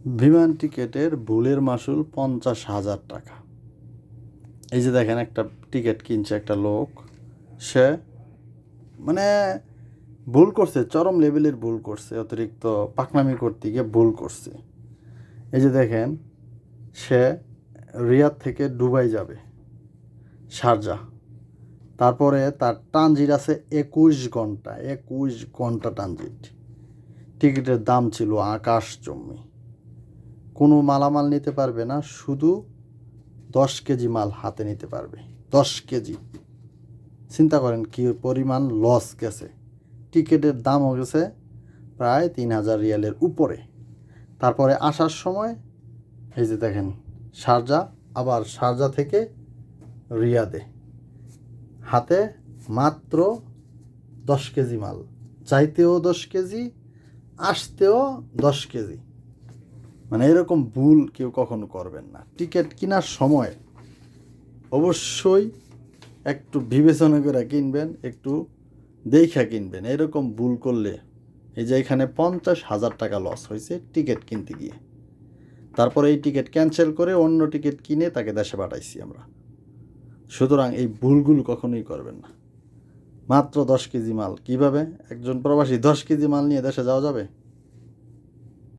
বিমান টিকেটের ভুলের মাসুল 50,000 টাকা। এই যে দেখেন, একটা টিকিট কিনছে একটা লোক, সে মানে ভুল করছে, চরম লেভেলের ভুল করছে, অতিরিক্ত পাকনামি করতে গিয়ে ভুল করছে। এই যে দেখেন, সে রিয়াদ থেকে দুবাই যাবে, শারজা। তারপরে তার ট্রানজিট আছে 21 ঘন্টা, 21 ঘন্টা ট্রানজিট। টিকিটের দাম ছিল আকাশচুম্বী। কোনো মালামাল নিতে পারবে না, শুধু 10 কেজি মাল হাতে নিতে পারবে। 10 কেজি, চিন্তা করেন কী পরিমাণ লস গেছে। টিকিটের দামও গেছে প্রায় 3,000 রিয়ালের উপরে। তারপরে আসার সময় এই যে দেখেন, শারজা, আবার শারজা থেকে রিয়াদে, হাতে মাত্র 10 কেজি মাল, চাইতেও 10 কেজি, আসতেও 10 কেজি। মানে এরকম ভুল কেউ কখনো করবেন না। টিকিট কেনার সময় অবশ্যই একটু বিবেচনা করে কিনবেন, একটু দেখা কিনবেন। এরকম ভুল করলে, এই যে এখানে 50,000 টাকা লস হয়েছে টিকিট কিনতে গিয়ে। তারপরে এই টিকিট ক্যান্সেল করে অন্য টিকিট কিনে তাকে দেশে পাঠাইছি আমরা। সুতরাং এই ভুলগুলো কখনোই করবেন না। মাত্র 10 কেজি মাল, কিভাবে একজন প্রবাসী 10 কেজি মাল নিয়ে দেশে যাওয়া যাবে?